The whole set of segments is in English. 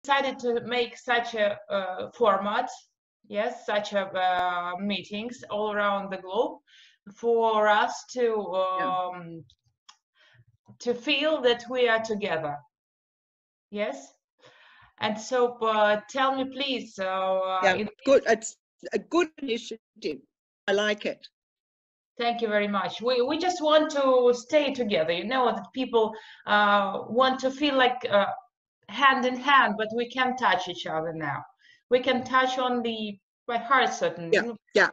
decided to make such a format, yes, such a meetings all around the globe for us to feel that we are together. Yes. And so tell me, please. Good. It's a good initiative. I like it. Thank you very much. We just want to stay together. You know that people want to feel like hand in hand, but we can't touch each other now. We can touch only by heart, certainly. Yeah.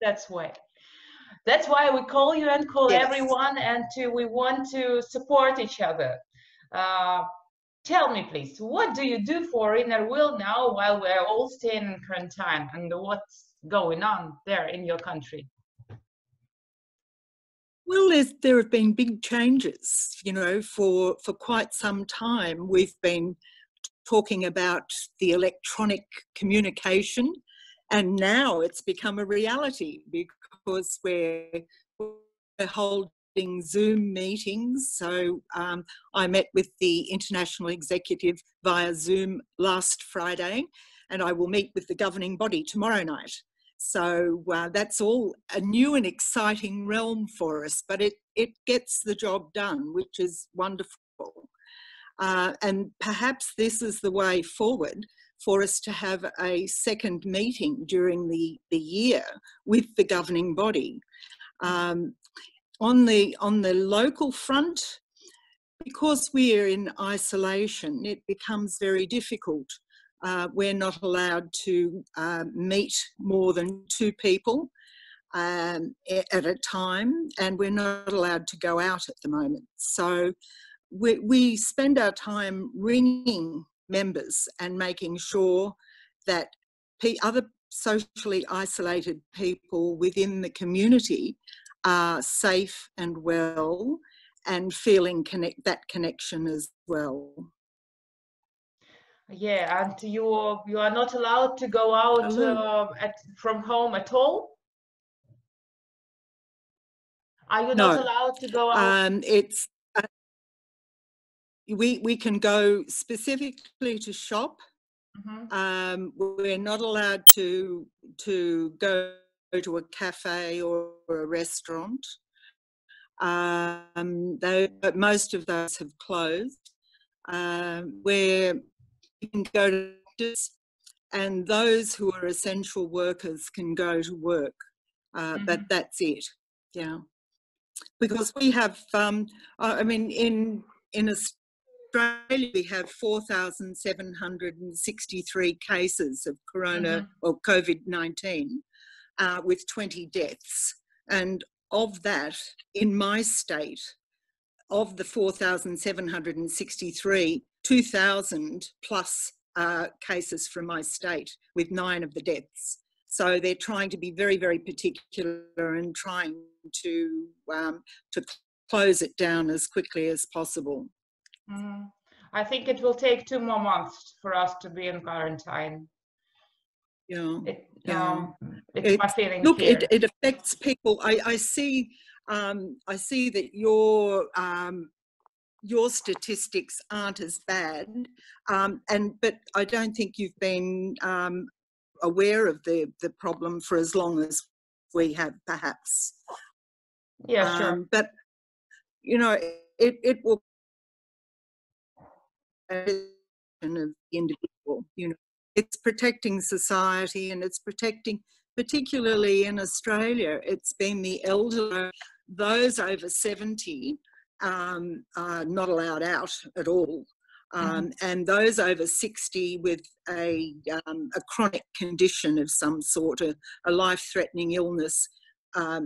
That's why. That's why we call you and call Yes. everyone, and we want to support each other. Tell me, please, what do you do for Inner Wheel now while we're all staying in quarantine, and what's going on there in your country? Well, there have been big changes, you know, for quite some time. We've been talking about the electronic communication, and now it's become a reality because we're holding Zoom meetings. So I met with the international executive via Zoom last Friday, and I will meet with the governing body tomorrow night. So that's all a new and exciting realm for us, but it gets the job done, which is wonderful. And perhaps this is the way forward for us to have a second meeting during the year with the governing body. On the local front, because we're in isolation, it becomes very difficult. We're not allowed to meet more than 2 people at a time, and we're not allowed to go out at the moment. So we spend our time ringing members and making sure that other socially isolated people within the community are safe and well and feeling that connection as well. Yeah, and you are not allowed to go out from home at all? Are you not allowed to go out? It's we can go specifically to shop. We're not allowed to go to a cafe or a restaurant. But most of those have closed. Where you can go to doctors, and those who are essential workers can go to work. But that's it. Yeah, because we have. I mean, in Australia, we have 4,763 cases of COVID-19, with 20 deaths, and of that, in my state, of the 4,763, 2,000 plus cases from my state, with 9 of the deaths. So they're trying to be very, very particular and trying to close it down as quickly as possible. I think it will take 2 more months for us to be in quarantine. It's my feeling. Look, here. It affects people. I see that your statistics aren't as bad, but I don't think you've been aware of the problem for as long as we have, perhaps. Yeah, sure. But you know, it will of the individual. You know, it's protecting society, and it's protecting, particularly in Australia, it's been the elderly. Those over 70 are not allowed out at all. And those over 60 with a chronic condition of some sort, a life-threatening illness, are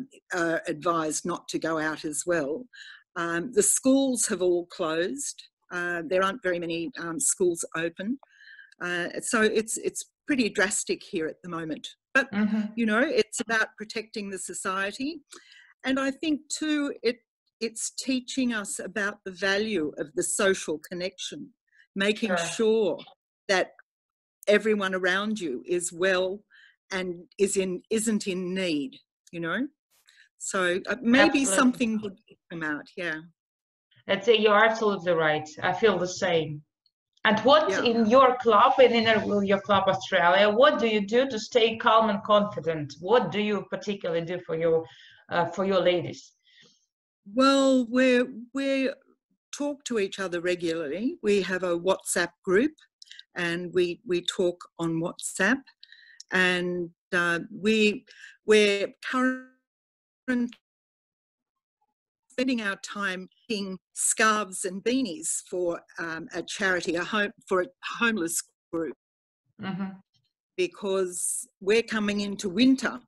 advised not to go out as well. The schools have all closed. There aren't very many schools open. So it's pretty drastic here at the moment. But, you know, it's about protecting the society. And I think too, it's teaching us about the value of the social connection, making sure that everyone around you is well and isn't in need, you know. So maybe something would come out, yeah. You're absolutely right. I feel the same. And what Yeah. in your club, and in your club Australia, what do you do to stay calm and confident? What do you particularly do for your ladies? Well, we talk to each other regularly. We have a WhatsApp group, and we talk on WhatsApp, and we're currently spending our time making scarves and beanies for a charity, for a homeless group, because we're coming into winter,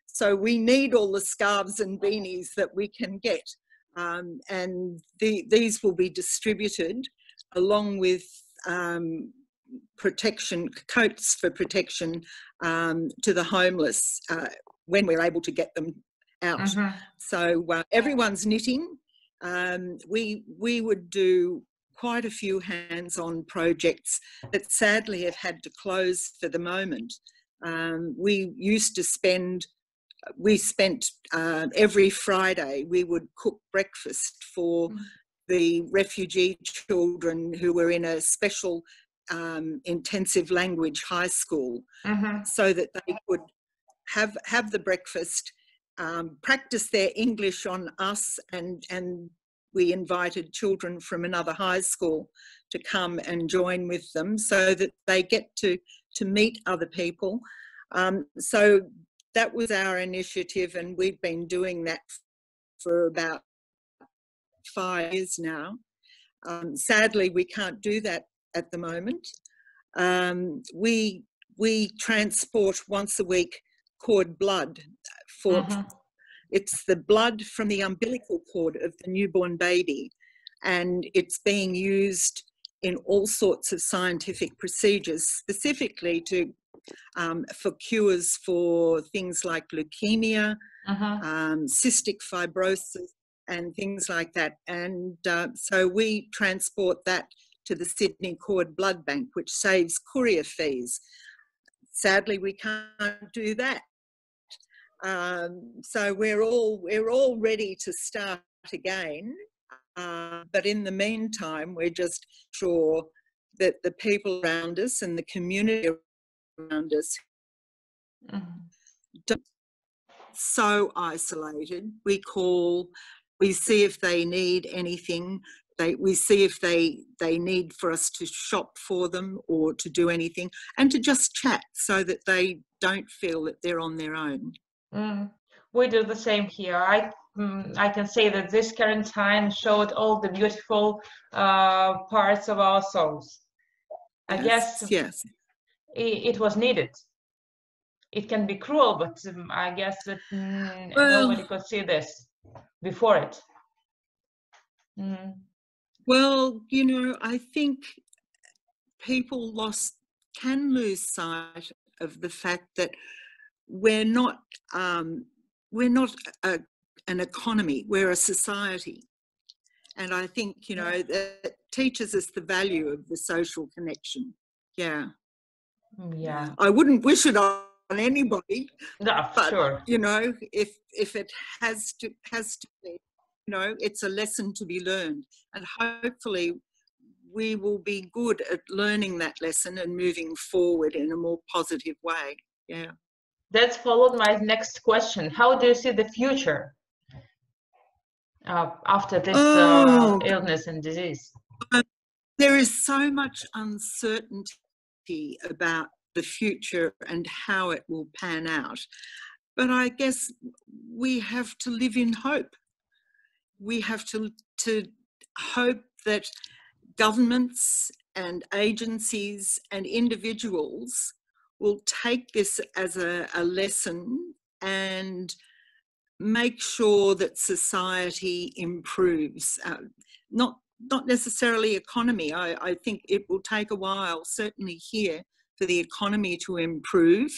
so we need all the scarves and beanies that we can get, and these will be distributed along with protection coats for protection to the homeless when we're able to get them out. So everyone's knitting. We would do quite a few hands-on projects that sadly have had to close for the moment. We spent every Friday, we would cook breakfast for the refugee children who were in a special intensive language high school, so that they could have the breakfast, practice their English on us, and we invited children from another high school to come and join with them so that they get to meet other people. So that was our initiative, and we've been doing that for about 5 years now. Sadly, we can't do that at the moment. We transport once a week cord blood for it's the blood from the umbilical cord of the newborn baby, and it's being used in all sorts of scientific procedures, specifically for cures for things like leukemia, cystic fibrosis, and things like that. And so we transport that to the Sydney Cord Blood Bank, which saves courier fees. Sadly, we can't do that. So we're all ready to start again, but in the meantime, we're just sure that the people around us and the community around us don't so isolated. We see if they need anything. We see if they need for us to shop for them or to do anything, and to just chat so that they don't feel that they're on their own. We do the same here. I can say that this current time showed all the beautiful parts of our souls. I guess yes. It was needed. It can be cruel, but I guess that nobody could see this before it. Well, you know, I think people can lose sight of the fact that we're not an economy, we're a society. And I think, you know, that teaches us the value of the social connection. Yeah. I wouldn't wish it on anybody. No, but, sure. You know, if it has to be, you know, it's a lesson to be learned. And hopefully we will be good at learning that lesson and moving forward in a more positive way. Yeah. That's followed my next question. How do you see the future after this illness and disease? There is so much uncertainty about the future and how it will pan out. But I guess we have to live in hope. We have to hope that governments and agencies and individuals will take this as a lesson and make sure that society improves. Not necessarily economy. I think it will take a while, certainly here, for the economy to improve.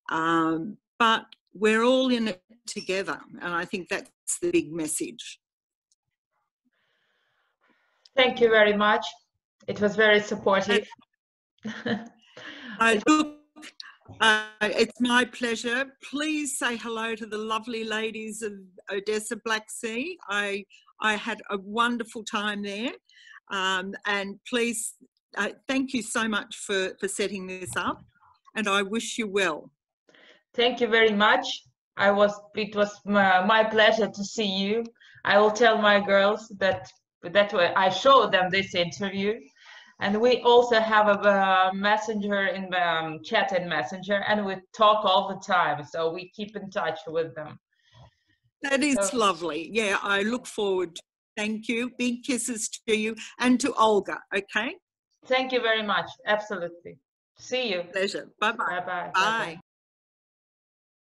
But we're all in it together, and I think that's the big message. Thank you very much. It was very supportive. It's my pleasure. Please say hello to the lovely ladies of Odessa Black Sea. I had a wonderful time there, and please thank you so much for setting this up, and I wish you well. Thank you very much. It was my pleasure to see you. I will tell my girls that way I show them this interview. And we also have a messenger in chat and messenger, and we talk all the time. So we keep in touch with them. That is lovely. Yeah, I look forward. Thank you. Big kisses to you and to Olga, okay? Thank you very much. Absolutely. See you. Pleasure. Bye-bye. Bye-bye. Bye.